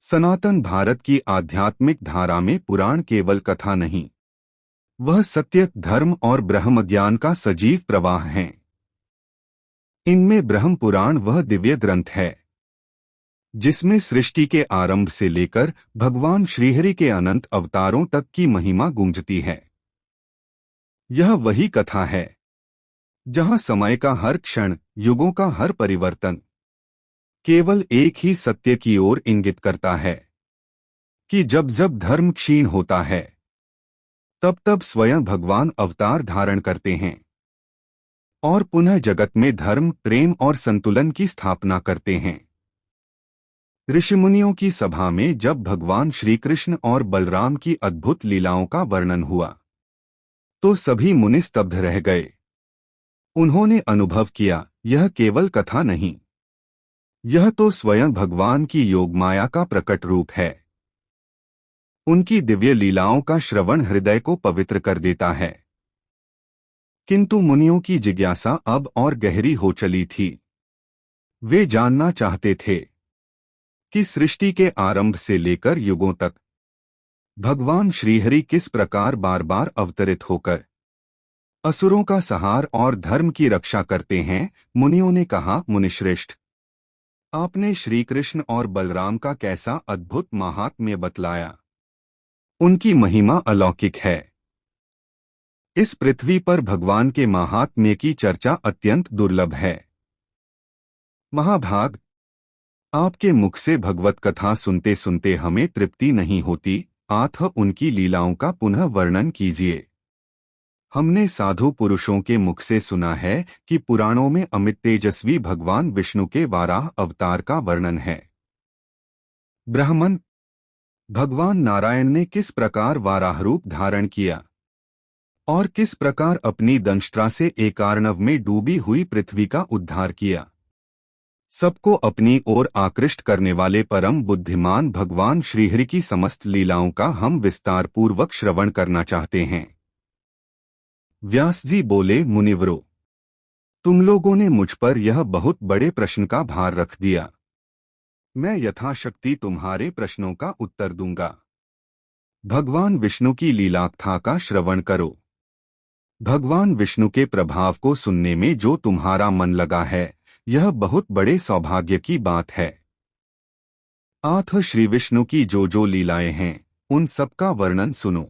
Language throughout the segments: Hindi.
सनातन भारत की आध्यात्मिक धारा में पुराण केवल कथा नहीं, वह सत्य, धर्म और ब्रह्म ज्ञान का सजीव प्रवाह हैं। इनमें ब्रह्म पुराण वह दिव्य ग्रंथ है जिसमें सृष्टि के आरंभ से लेकर भगवान श्रीहरि के अनंत अवतारों तक की महिमा गूंजती है। यह वही कथा है जहां समय का हर क्षण, युगों का हर परिवर्तन केवल एक ही सत्य की ओर इंगित करता है कि जब जब धर्म क्षीण होता है, तब तब स्वयं भगवान अवतार धारण करते हैं और पुनः जगत में धर्म, प्रेम और संतुलन की स्थापना करते हैं। ऋषिमुनियों की सभा में जब भगवान श्री कृष्ण और बलराम की अद्भुत लीलाओं का वर्णन हुआ, तो सभी मुनि स्तब्ध रह गए। उन्होंने अनुभव किया, यह केवल कथा नहीं, यह तो स्वयं भगवान की योगमाया का प्रकट रूप है। उनकी दिव्य लीलाओं का श्रवण हृदय को पवित्र कर देता है। किंतु मुनियों की जिज्ञासा अब और गहरी हो चली थी। वे जानना चाहते थे कि सृष्टि के आरंभ से लेकर युगों तक भगवान श्रीहरि किस प्रकार बार बार अवतरित होकर असुरों का संहार और धर्म की रक्षा करते हैं। मुनियों ने कहा, मुनिश्रेष्ठ, आपने श्री कृष्ण और बलराम का कैसा अद्भुत महात्म्य बतलाया। उनकी महिमा अलौकिक है। इस पृथ्वी पर भगवान के महात्म्य की चर्चा अत्यंत दुर्लभ है। महाभाग, आपके मुख से भगवत कथा सुनते सुनते हमें तृप्ति नहीं होती, अतः उनकी लीलाओं का पुनः वर्णन कीजिए। हमने साधु पुरुषों के मुख से सुना है कि पुराणों में अमित तेजस्वी भगवान विष्णु के वाराह अवतार का वर्णन है। ब्राह्मण, भगवान नारायण ने किस प्रकार वाराह रूप धारण किया और किस प्रकार अपनी दंष्ट्रा से एकार्णव में डूबी हुई पृथ्वी का उद्धार किया। सबको अपनी ओर आकृष्ट करने वाले परम बुद्धिमान भगवान श्रीहरि की समस्त लीलाओं का हम विस्तार पूर्वक श्रवण करना चाहते हैं। व्यास जी बोले, मुनिवरों, तुम लोगों ने मुझ पर यह बहुत बड़े प्रश्न का भार रख दिया। मैं यथाशक्ति तुम्हारे प्रश्नों का उत्तर दूंगा। भगवान विष्णु की लीलाकथा का श्रवण करो। भगवान विष्णु के प्रभाव को सुनने में जो तुम्हारा मन लगा है, यह बहुत बड़े सौभाग्य की बात है। अतः श्री विष्णु की जो जो लीलाएं हैं, उन सबका वर्णन सुनो।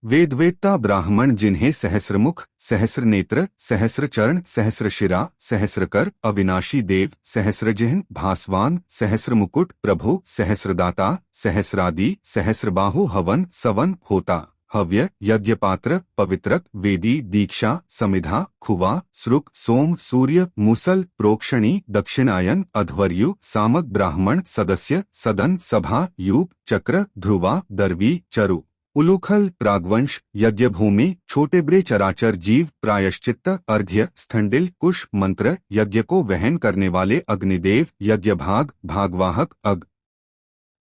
वेदवेत्ता ब्राह्मण, जिन्हें सहस्रमुख, सहस्रनेत्र, सहस्रचरण, सहस्रशिरा, सहस्रकर, अविनाशी देव, सहस्रजिह्न, भासवान, सहस्रमुकुट, प्रभु, सहस्रदाता, सहस्रादि, सहस्रबाहु, हवन, सवन, होता, हव्य, यज्ञपात्र, पवित्रक, वेदी, दीक्षा, समिधा, खुवा, श्रुक, सोम, सूर्य, मुसल, प्रोक्षणी, दक्षिणायन, अध्वर्यु, सामक, ब्राह्मण, सदस्य, सदन, सभा, युग, चक्र, ध्रुवा, दर्वी, चरु, उलूखल, प्रागवंश, यज्ञभूमि, छोटे बड़े चराचर जीव, प्रायश्चित्त, अर्घ्य, स्थंडिल, कुश, मंत्र, यज्ञ को वहन करने वाले अग्निदेव, यज्ञभाग, भागवाहक, अग,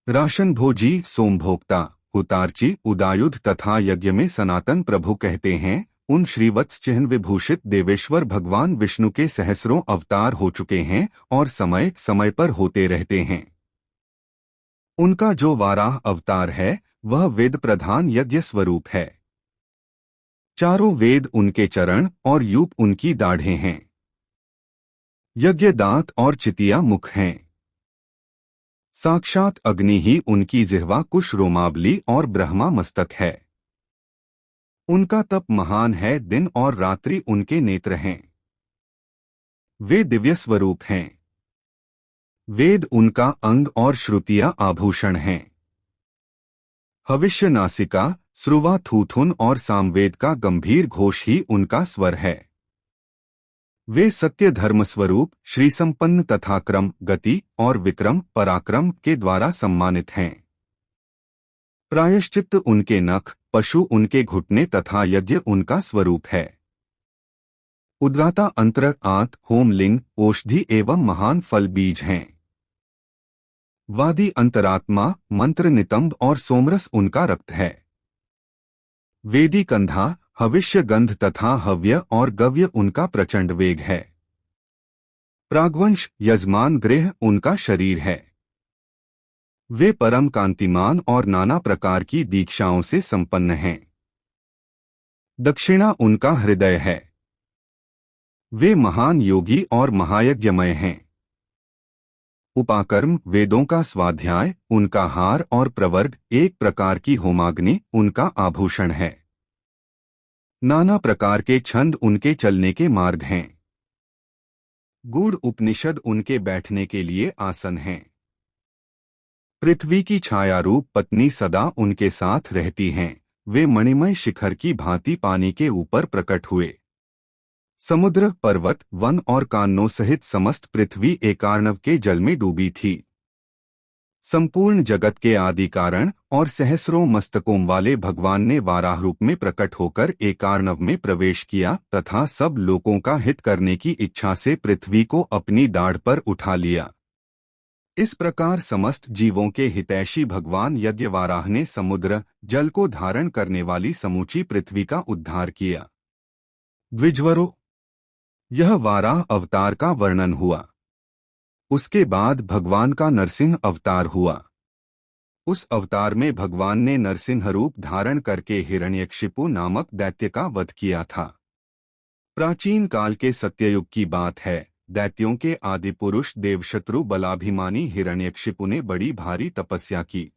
राशन भोजी, सोमभोक्ता, हुतार्ची, उदायुध तथा यज्ञ में सनातन प्रभु कहते हैं, उन श्रीवत्स चिह्न विभूषित देवेश्वर भगवान विष्णु के सहस्रों अवतार हो चुके हैं और समय समय पर होते रहते हैं। उनका जो वाराह अवतार है, वह वेद प्रधान यज्ञ स्वरूप है। चारों वेद उनके चरण और यूप उनकी दाढ़ें हैं। यज्ञ दांत और चितिया मुख हैं। साक्षात अग्नि ही उनकी जिह्वा, कुश रोमावली और ब्रह्मा मस्तक है। उनका तप महान है, दिन और रात्रि उनके नेत्र हैं। वे दिव्य स्वरूप हैं। वेद उनका अंग और श्रुतियां आभूषण हैं। हविष्य नासिका, श्रुवा थूथुन और सामवेद का गंभीर घोष ही उनका स्वर है। वे सत्य धर्म स्वरूप, श्री संपन्न तथा क्रम, गति और विक्रम, पराक्रम के द्वारा सम्मानित हैं। प्रायश्चित्त उनके नख, पशु उनके घुटने तथा यज्ञ उनका स्वरूप है। उद्गाता अंतर, आंत, होमलिंग, औषधि एवं महान फल बीज हैं। वादी अंतरात्मा, मंत्र नितंब और सोमरस उनका रक्त है। वेदी कंधा, हविष्य गंध तथा हव्य और गव्य उनका प्रचंड वेग है। प्रागवंश, यजमान गृह उनका शरीर है। वे परम कांतिमान और नाना प्रकार की दीक्षाओं से संपन्न हैं। दक्षिणा उनका हृदय है। वे महान योगी और महायज्ञमय हैं। उपाकर्म वेदों का स्वाध्याय उनका हार और प्रवर्ग एक प्रकार की होमाग्नि उनका आभूषण है। नाना प्रकार के छंद उनके चलने के मार्ग हैं। गूढ़ उपनिषद उनके बैठने के लिए आसन हैं। पृथ्वी की छायारूप पत्नी सदा उनके साथ रहती हैं। वे मणिमय शिखर की भांति पानी के ऊपर प्रकट हुए। समुद्र, पर्वत, वन और कान्नों सहित समस्त पृथ्वी एकार्णव के जल में डूबी थी। संपूर्ण जगत के आदि कारण और सहस्रों मस्तकों वाले भगवान ने वाराह रूप में प्रकट होकर एकार्णव में प्रवेश किया तथा सब लोगों का हित करने की इच्छा से पृथ्वी को अपनी दाढ़ पर उठा लिया। इस प्रकार समस्त जीवों के हितैषी भगवान यज्ञवाराह ने समुद्र जल को धारण करने वाली समूची पृथ्वी का उद्धार किया। द्विजवरों, यह वाराह अवतार का वर्णन हुआ। उसके बाद भगवान का नरसिंह अवतार हुआ। उस अवतार में भगवान ने नरसिंह रूप धारण करके हिरण्यकशिपु नामक दैत्य का वध किया था। प्राचीन काल के सत्ययुग की बात है। दैत्यों के आदि पुरुष देवशत्रु बलाभिमानी हिरण्यकशिपु ने बड़ी भारी तपस्या की।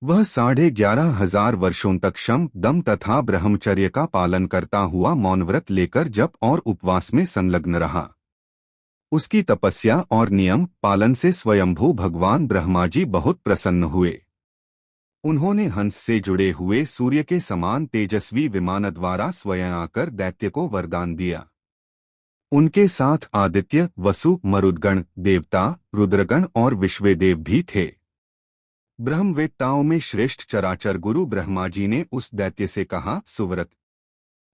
वह 11,500 वर्षों तक शम, दम तथा ब्रह्मचर्य का पालन करता हुआ मौन व्रत लेकर जप और उपवास में संलग्न रहा। उसकी तपस्या और नियम पालन से स्वयंभू भगवान ब्रह्मा जी बहुत प्रसन्न हुए। उन्होंने हंस से जुड़े हुए सूर्य के समान तेजस्वी विमान द्वारा स्वयं आकर दैत्य को वरदान दिया। उनके साथ आदित्य, वसु, मरुदगण, देवता, रुद्रगण और विश्वेदेव भी थे। ब्रह्मवेत्ताओं में श्रेष्ठ चराचर गुरु ब्रह्मा जी ने उस दैत्य से कहा, सुव्रत,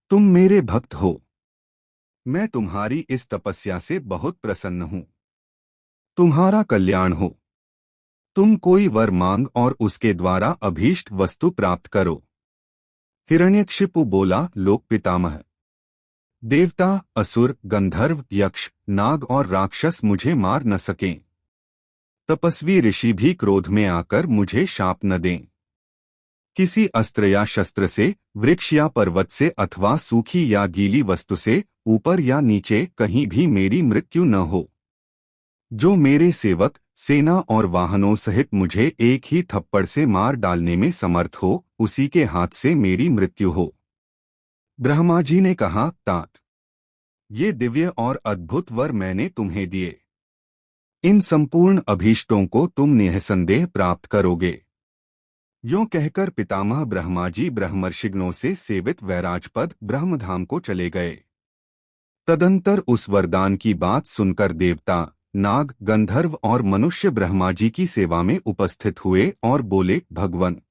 तुम मेरे भक्त हो। मैं तुम्हारी इस तपस्या से बहुत प्रसन्न हूं। तुम्हारा कल्याण हो। तुम कोई वर मांग और उसके द्वारा अभीष्ट वस्तु प्राप्त करो। हिरण्यकशिपु बोला, लोक पितामह, देवता, असुर, गंधर्व, यक्ष, नाग और राक्षस मुझे मार न सकें। तपस्वी ऋषि भी क्रोध में आकर मुझे शाप न दें। किसी अस्त्र या शस्त्र से, वृक्ष या पर्वत से अथवा सूखी या गीली वस्तु से ऊपर या नीचे कहीं भी मेरी मृत्यु न हो। जो मेरे सेवक, सेना और वाहनों सहित मुझे एक ही थप्पड़ से मार डालने में समर्थ हो, उसी के हाथ से मेरी मृत्यु हो। ब्रह्मा जी ने कहा, तात, ये दिव्य और अद्भुत वर मैंने तुम्हें दिए। इन संपूर्ण अभीष्टों को तुम निःसंदेह प्राप्त करोगे। यूं कहकर पितामह ब्रह्मा जी ब्रह्मर्षिगणों से सेवित वैराजपद ब्रह्मधाम को चले गए। तदंतर उस वरदान की बात सुनकर देवता, नाग, गंधर्व और मनुष्य ब्रह्मा जी की सेवा में उपस्थित हुए और बोले, भगवन,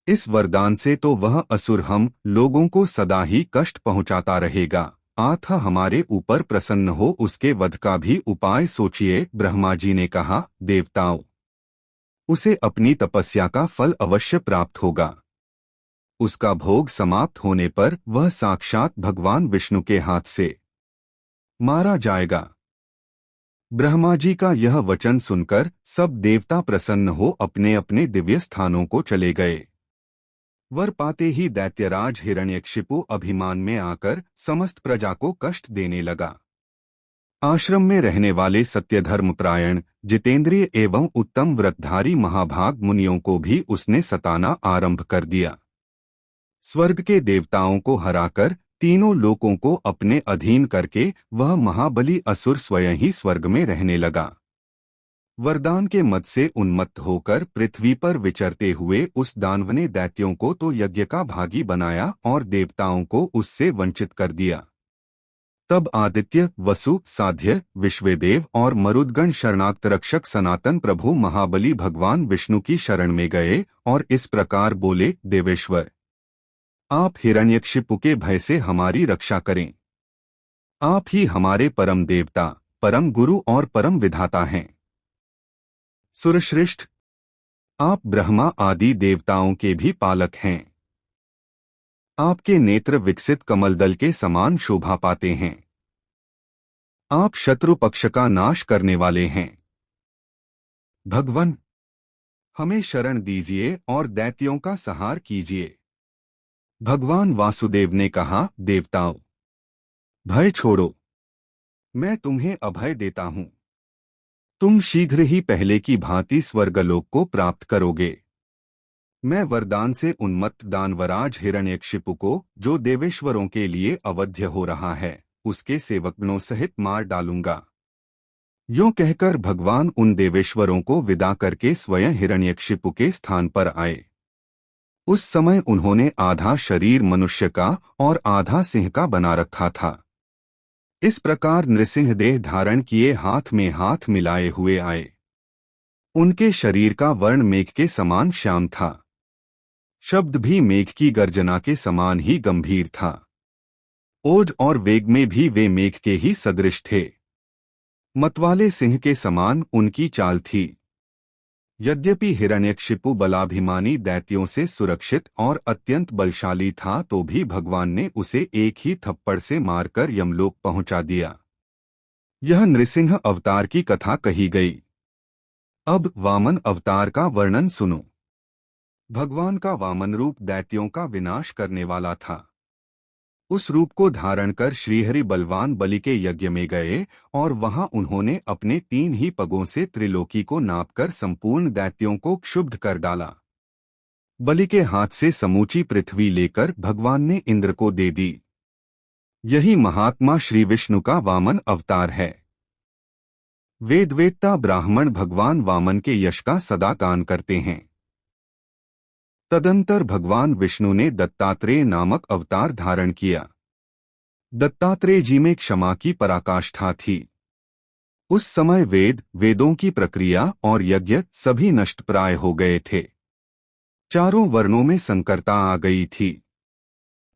इस वरदान से तो वह असुर हम लोगों को सदा ही कष्ट पहुंचाता रहेगा, अतः हमारे ऊपर प्रसन्न हो उसके वध का भी उपाय सोचिए। ब्रह्मा जी ने कहा, देवताओं, उसे अपनी तपस्या का फल अवश्य प्राप्त होगा। उसका भोग समाप्त होने पर वह साक्षात भगवान विष्णु के हाथ से मारा जाएगा। ब्रह्मा जी का यह वचन सुनकर सब देवता प्रसन्न हो अपने अपने दिव्य स्थानों को चले गए। वर पाते ही दैत्यराज हिरण्यकशिपु अभिमान में आकर समस्त प्रजा को कष्ट देने लगा। आश्रम में रहने वाले सत्यधर्मपरायण, जितेंद्रिय एवं उत्तम व्रतधारी महाभाग मुनियों को भी उसने सताना आरंभ कर दिया। स्वर्ग के देवताओं को हराकर तीनों लोकों को अपने अधीन करके वह महाबली असुर स्वयं ही स्वर्ग में रहने लगा। वरदान के मद से उन्मत्त होकर पृथ्वी पर विचरते हुए उस दानव ने दैत्यों को तो यज्ञ का भागी बनाया और देवताओं को उससे वंचित कर दिया। तब आदित्य, वसु, साध्य, विश्वेदेव और मरुदगण शरणागत रक्षक सनातन प्रभु महाबली भगवान विष्णु की शरण में गए और इस प्रकार बोले, देवेश्वर, आप हिरण्यकशिपु के भय से हमारी रक्षा करें। आप ही हमारे परम देवता, परम गुरु और परम विधाता हैं। सुरश्रेष्ठ, आप ब्रह्मा आदि देवताओं के भी पालक हैं। आपके नेत्र विकसित कमलदल के समान शोभा पाते हैं। आप शत्रु पक्ष का नाश करने वाले हैं। भगवन, हमें शरण दीजिए और दैत्यों का संहार कीजिए। भगवान वासुदेव ने कहा, देवताओं, भय छोड़ो, मैं तुम्हें अभय देता हूँ। तुम शीघ्र ही पहले की भांति स्वर्गलोक को प्राप्त करोगे। मैं वरदान से उन्मत्त दानवराज हिरण्यकशिपु को, जो देवेश्वरों के लिए अवध्य हो रहा है, उसके सेवकगणों सहित मार डालूंगा। यूं कहकर भगवान उन देवेश्वरों को विदा करके स्वयं हिरण्यकशिपु के स्थान पर आए। उस समय उन्होंने आधा शरीर मनुष्य का और आधा सिंह का बना रखा था। इस प्रकार नृसिंह देह धारण किए हाथ में हाथ मिलाए हुए आए। उनके शरीर का वर्ण मेघ के समान श्याम था। शब्द भी मेघ की गर्जना के समान ही गंभीर था। ओज और वेग में भी वे मेघ के ही सदृश थे। मतवाले सिंह के समान उनकी चाल थी। यद्यपि हिरण्यकशिपु बलाभिमानी दैत्यों से सुरक्षित और अत्यंत बलशाली था, तो भी भगवान ने उसे एक ही थप्पड़ से मारकर यमलोक पहुंचा दिया। यह नृसिंह अवतार की कथा कही गई। अब वामन अवतार का वर्णन सुनो। भगवान का वामन रूप दैत्यों का विनाश करने वाला था। उस रूप को धारण कर श्रीहरि बलवान बलि के यज्ञ में गए और वहां उन्होंने अपने 3 ही पगों से त्रिलोकी को नापकर संपूर्ण दैत्यों को क्षुब्ध कर डाला। बलि के हाथ से समूची पृथ्वी लेकर भगवान ने इंद्र को दे दी। यही महात्मा श्री विष्णु का वामन अवतार है। वेदवेत्ता ब्राह्मण भगवान वामन के यश का सदा गान करते हैं। तदंतर भगवान विष्णु ने दत्तात्रेय नामक अवतार धारण किया। दत्तात्रेय जी में क्षमा की पराकाष्ठा थी। उस समय वेदों की प्रक्रिया और यज्ञ सभी नष्टप्राय हो गए थे। चारों वर्णों में संकरता आ गई थी।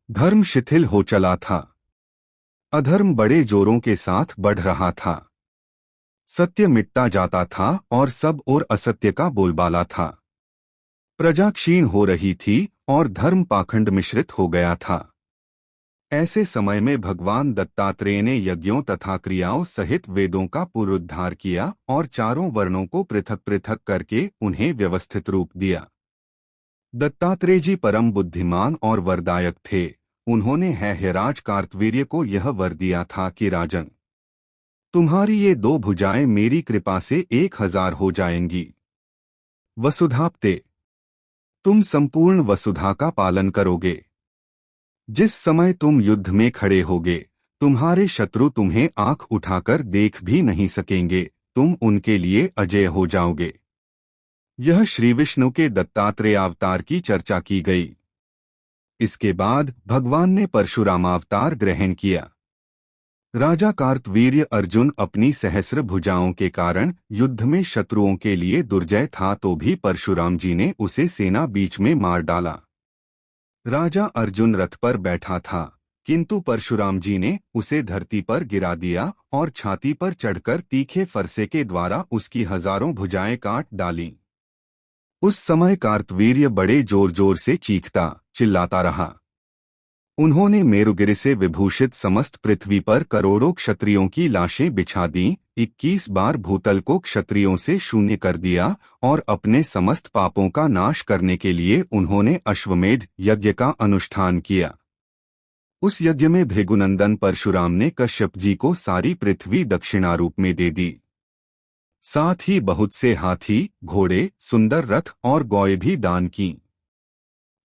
धर्म शिथिल हो चला था। अधर्म बड़े जोरों के साथ बढ़ रहा था। सत्य मिटता जाता था और सब और असत्य का बोलबाला था। प्रजा क्षीण हो रही थी और धर्म पाखंड मिश्रित हो गया था। ऐसे समय में भगवान दत्तात्रेय ने यज्ञों तथा क्रियाओं सहित वेदों का पुनरुद्धार किया और चारों वर्णों को पृथक पृथक करके उन्हें व्यवस्थित रूप दिया। दत्तात्रेय जी परम बुद्धिमान और वरदायक थे। उन्होंने हैहयराज कार्तवीर्य को यह वर दिया था कि राजन, तुम्हारी ये 2 भुजाएं मेरी कृपा से 1000 हो जाएंगी। वसुधाप्ते, तुम संपूर्ण वसुधा का पालन करोगे। जिस समय तुम युद्ध में खड़े होगे, तुम्हारे शत्रु तुम्हें आंख उठाकर देख भी नहीं सकेंगे। तुम उनके लिए अजय हो जाओगे। यह श्री विष्णु के दत्तात्रेय अवतार की चर्चा की गई। इसके बाद भगवान ने परशुरामावतार ग्रहण किया। राजा कार्तवीर्य अर्जुन अपनी सहस्र भुजाओं के कारण युद्ध में शत्रुओं के लिए दुर्जय था, तो भी परशुराम जी ने उसे सेना बीच में मार डाला। राजा अर्जुन रथ पर बैठा था, किंतु परशुराम जी ने उसे धरती पर गिरा दिया और छाती पर चढ़कर तीखे फरसे के द्वारा उसकी हजारों भुजाएं काट डालीं। उस समय कार्तवीर्य बड़े जोर जोर से चीखता चिल्लाता रहा। उन्होंने मेरुगिरि से विभूषित समस्त पृथ्वी पर करोड़ों क्षत्रियों की लाशें बिछा दीं। 21 बार भूतल को क्षत्रियों से शून्य कर दिया और अपने समस्त पापों का नाश करने के लिए उन्होंने अश्वमेध यज्ञ का अनुष्ठान किया। उस यज्ञ में भृगुनंदन परशुराम ने कश्यप जी को सारी पृथ्वी दक्षिणारूप में दे दी। साथ ही बहुत से हाथी, घोड़े, सुंदर रथ और गौएं भी दान की।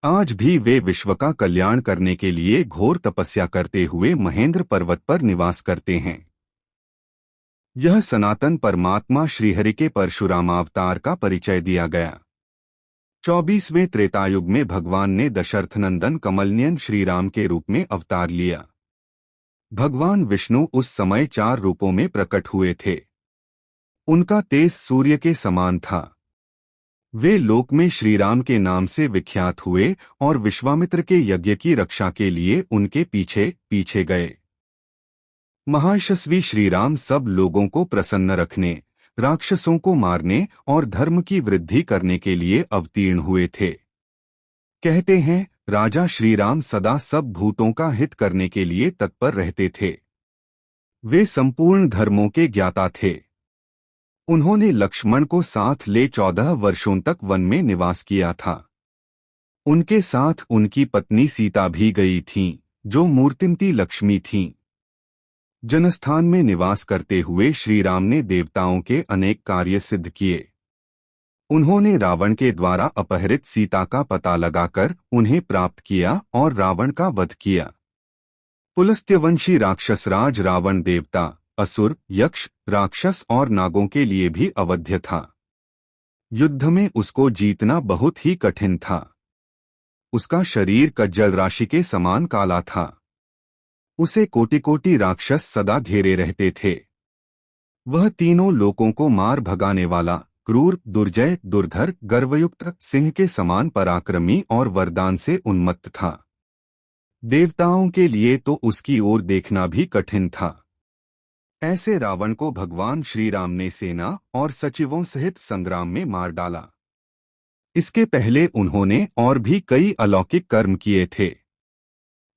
आज भी वे विश्व का कल्याण करने के लिए घोर तपस्या करते हुए महेंद्र पर्वत पर निवास करते हैं। यह सनातन परमात्मा श्रीहरि के परशुरामावतार का परिचय दिया गया। 24वें त्रेतायुग में भगवान ने दशरथनंदन कमलनयन श्रीराम के रूप में अवतार लिया। भगवान विष्णु उस समय 4 रूपों में प्रकट हुए थे। उनका तेज सूर्य के समान था। वे लोक में श्रीराम के नाम से विख्यात हुए और विश्वामित्र के यज्ञ की रक्षा के लिए उनके पीछे पीछे गए। महायशस्वी श्रीराम सब लोगों को प्रसन्न रखने, राक्षसों को मारने और धर्म की वृद्धि करने के लिए अवतीर्ण हुए थे। कहते हैं, राजा श्रीराम सदा सब भूतों का हित करने के लिए तत्पर रहते थे। वे संपूर्ण धर्मों के ज्ञाता थे। उन्होंने लक्ष्मण को साथ ले 14 वर्षों तक वन में निवास किया था। उनके साथ उनकी पत्नी सीता भी गई थीं, जो मूर्तिमती लक्ष्मी थीं। जनस्थान में निवास करते हुए श्री राम ने देवताओं के अनेक कार्य सिद्ध किए। उन्होंने रावण के द्वारा अपहरित सीता का पता लगाकर उन्हें प्राप्त किया और रावण का वध किया। पुलस्त्यवंशी राक्षसराज रावण देवता, असुर, यक्ष, राक्षस और नागों के लिए भी अवध्य था। युद्ध में उसको जीतना बहुत ही कठिन था। उसका शरीर कज्जल राशि के समान काला था। उसे कोटि-कोटि राक्षस सदा घेरे रहते थे। वह तीनों लोकों को मार भगाने वाला, क्रूर, दुर्जय, दुर्धर, गर्वयुक्त, सिंह के समान पराक्रमी और वरदान से उन्मत्त था। देवताओं के लिए तो उसकी ओर देखना भी कठिन था। ऐसे रावण को भगवान श्री राम ने सेना और सचिवों सहित संग्राम में मार डाला। इसके पहले उन्होंने और भी कई अलौकिक कर्म किए थे।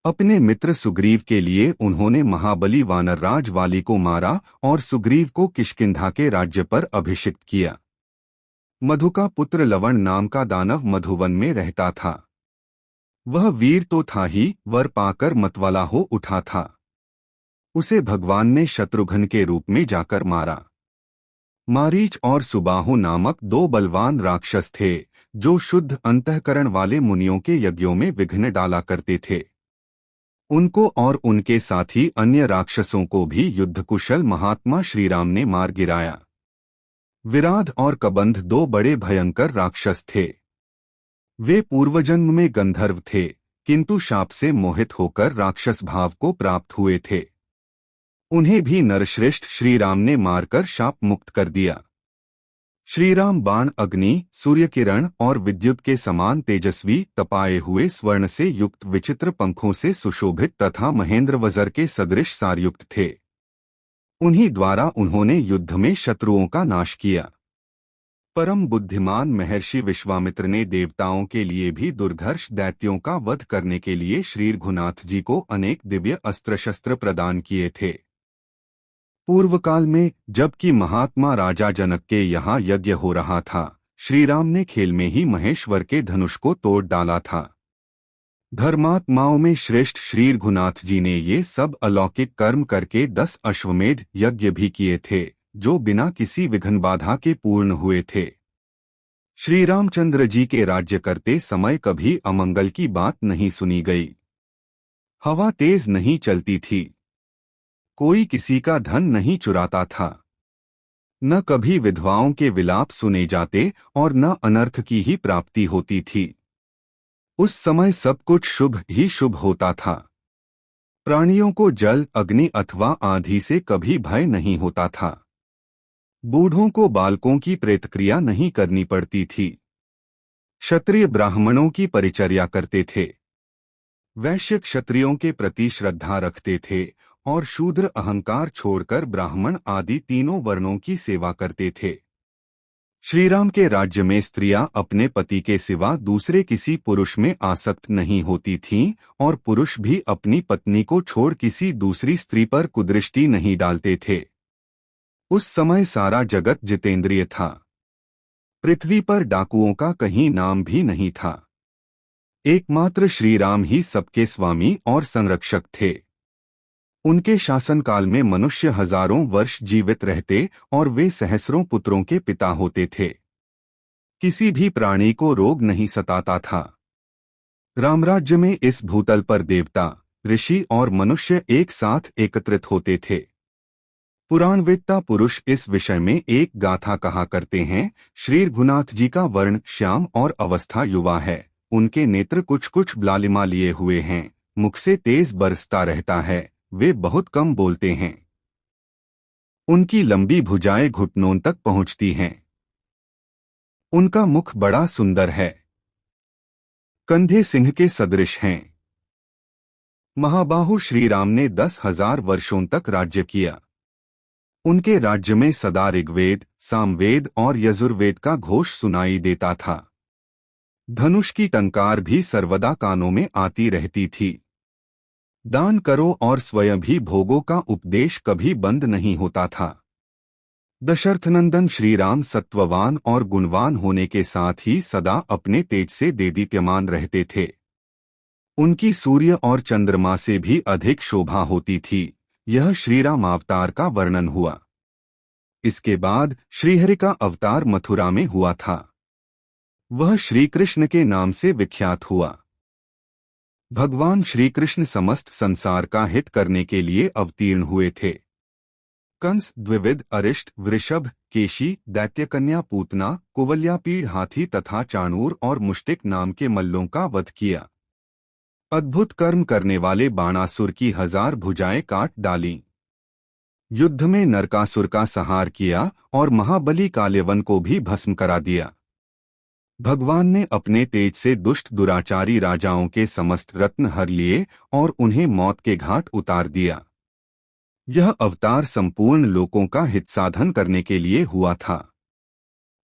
अपने मित्र सुग्रीव के लिए उन्होंने महाबली वानरराज वाली को मारा और सुग्रीव को किष्किंधा के राज्य पर अभिषिक्त किया। मधु का पुत्र लवण नाम का दानव मधुवन में रहता था। वह वीर तो था ही, वर पाकर मतवाला हो उठा था। उसे भगवान ने शत्रुघ्न के रूप में जाकर मारा। मारीच और सुबाहु नामक 2 बलवान राक्षस थे, जो शुद्ध अंतःकरण वाले मुनियों के यज्ञों में विघ्न डाला करते थे। उनको और उनके साथी अन्य राक्षसों को भी युद्धकुशल महात्मा श्रीराम ने मार गिराया। विराध और कबंध 2 बड़े भयंकर राक्षस थे। वे पूर्वजन्म में गंधर्व थे, किंतु शाप से मोहित होकर राक्षस भाव को प्राप्त हुए थे। उन्हें भी नरश्रेष्ठ श्रीराम ने मारकर शाप मुक्त कर दिया। श्रीराम बाण, अग्नि, सूर्य किरण और विद्युत के समान तेजस्वी, तपाए हुए स्वर्ण से युक्त विचित्र पंखों से सुशोभित तथा महेंद्र वज्र के सदृश सारयुक्त थे। उन्हीं द्वारा उन्होंने युद्ध में शत्रुओं का नाश किया। परम बुद्धिमान महर्षि विश्वामित्र ने देवताओं के लिए भी दुर्धर्ष दैत्यों का वध करने के लिए श्री रघुनाथ जी को अनेक दिव्य अस्त्र शस्त्र प्रदान किए थे। पूर्व काल में जबकि महात्मा राजा जनक के यहाँ यज्ञ हो रहा था, श्रीराम ने खेल में ही महेश्वर के धनुष को तोड़ डाला था। धर्मात्माओं में श्रेष्ठ श्री रघुनाथ जी ने ये सब अलौकिक कर्म करके 10 अश्वमेध यज्ञ भी किए थे, जो बिना किसी विघ्न बाधा के पूर्ण हुए थे। श्री रामचंद्र जी के राज्य करते समय कभी अमंगल की बात नहीं सुनी गई। हवा तेज नहीं चलती थी। कोई किसी का धन नहीं चुराता था। न कभी विधवाओं के विलाप सुने जाते और न अनर्थ की ही प्राप्ति होती थी। उस समय सब कुछ शुभ ही शुभ होता था। प्राणियों को जल, अग्नि अथवा आंधी से कभी भय नहीं होता था। बूढ़ों को बालकों की प्रेतक्रिया नहीं करनी पड़ती थी। क्षत्रिय ब्राह्मणों की परिचर्या करते थे। वैश्य क्षत्रियों के प्रति श्रद्धा रखते थे और शूद्र अहंकार छोड़कर ब्राह्मण आदि तीनों वर्णों की सेवा करते थे। श्रीराम के राज्य में स्त्रियां अपने पति के सिवा दूसरे किसी पुरुष में आसक्त नहीं होती थीं और पुरुष भी अपनी पत्नी को छोड़ किसी दूसरी स्त्री पर कुदृष्टि नहीं डालते थे। उस समय सारा जगत जितेंद्रिय था। पृथ्वी पर डाकुओं का कहीं नाम भी नहीं था। एकमात्र श्रीराम ही सबके स्वामी और संरक्षक थे। उनके शासनकाल में मनुष्य हजारों वर्ष जीवित रहते और वे सहस्रों पुत्रों के पिता होते थे। किसी भी प्राणी को रोग नहीं सताता था। रामराज्य में इस भूतल पर देवता, ऋषि और मनुष्य एक साथ एकत्रित होते थे। पुराणवेत्ता पुरुष इस विषय में एक गाथा कहा करते हैं। श्री रघुनाथ जी का वर्ण श्याम और अवस्था युवा है। उनके नेत्र कुछ कुछ लालिमा लिए हुए हैं। मुख से तेज बरसता रहता है। वे बहुत कम बोलते हैं। उनकी लंबी भुजाएं घुटनों तक पहुंचती हैं। उनका मुख बड़ा सुंदर है। कंधे सिंह के सदृश हैं। महाबाहु श्रीराम ने 10,000 वर्षों तक राज्य किया। उनके राज्य में सदा ऋग्वेद, सामवेद और यजुर्वेद का घोष सुनाई देता था। धनुष की टंकार भी सर्वदा कानों में आती रहती थी। दान करो और स्वयं भी भोगों का उपदेश कभी बंद नहीं होता था। दशरथनंदन श्री राम सत्ववान और गुणवान होने के साथ ही सदा अपने तेज से देदीप्यमान रहते थे। उनकी सूर्य और चंद्रमा से भी अधिक शोभा होती थी। यह श्रीराम अवतार का वर्णन हुआ। इसके बाद श्रीहरि का अवतार मथुरा में हुआ था। वह श्री कृष्ण के नाम से विख्यात हुआ। भगवान श्री कृष्ण समस्त संसार का हित करने के लिए अवतीर्ण हुए थे। कंस, द्विविद, अरिष्ट, वृषभ, केशी, दैत्यकन्या पूतना, कुवल्यापीड़ हाथी तथा चाणूर और मुष्टिक नाम के मल्लों का वध किया। अद्भुत कर्म करने वाले बाणासुर की 1000 भुजाएं काट डालीं। युद्ध में नरकासुर का संहार किया और महाबली काल्यवन को भी भस्म करा दिया। भगवान ने अपने तेज से दुष्ट दुराचारी राजाओं के समस्त रत्न हर लिए और उन्हें मौत के घाट उतार दिया। यह अवतार संपूर्ण लोकों का हित साधन करने के लिए हुआ था।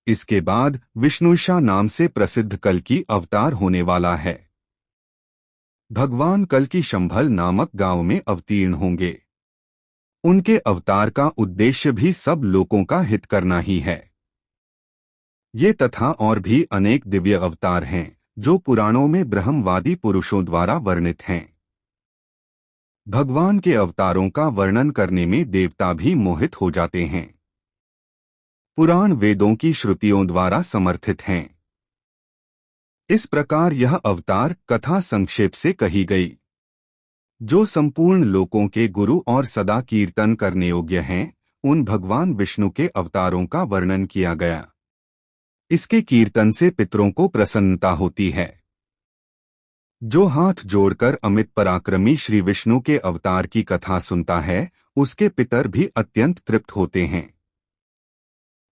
इसके बाद विष्णुशा नाम से प्रसिद्ध कल्कि अवतार होने वाला है। भगवान कल्कि शंभल नामक गांव में अवतीर्ण होंगे। उनके अवतार का उद्देश्य भी सब लोगों का हित करना ही है। ये तथा और भी अनेक दिव्य अवतार हैं जो पुराणों में ब्रह्मवादी पुरुषों द्वारा वर्णित हैं। भगवान के अवतारों का वर्णन करने में देवता भी मोहित हो जाते हैं। पुराण वेदों की श्रुतियों द्वारा समर्थित हैं। इस प्रकार यह अवतार कथा संक्षेप से कही गई। जो संपूर्ण लोकों के गुरु और सदा कीर्तन करने योग्य हैं, उन भगवान विष्णु के अवतारों का वर्णन किया गया। इसके कीर्तन से पितरों को प्रसन्नता होती है। जो हाथ जोड़कर अमित पराक्रमी श्री विष्णु के अवतार की कथा सुनता है, उसके पितर भी अत्यंत तृप्त होते हैं।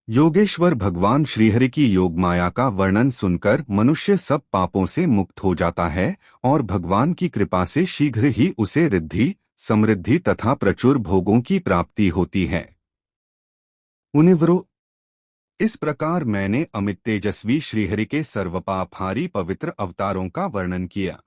योगेश्वर भगवान श्रीहरि की योगमाया का वर्णन सुनकर मनुष्य सब पापों से मुक्त हो जाता है और भगवान की कृपा से शीघ्र ही उसे रिद्धि, समृद्धि तथा प्रचुर भोगों की प्राप्ति होती है। मुनिवरों, इस प्रकार मैंने अमित तेजस्वी श्रीहरि के सर्वपापहारी पवित्र अवतारों का वर्णन किया।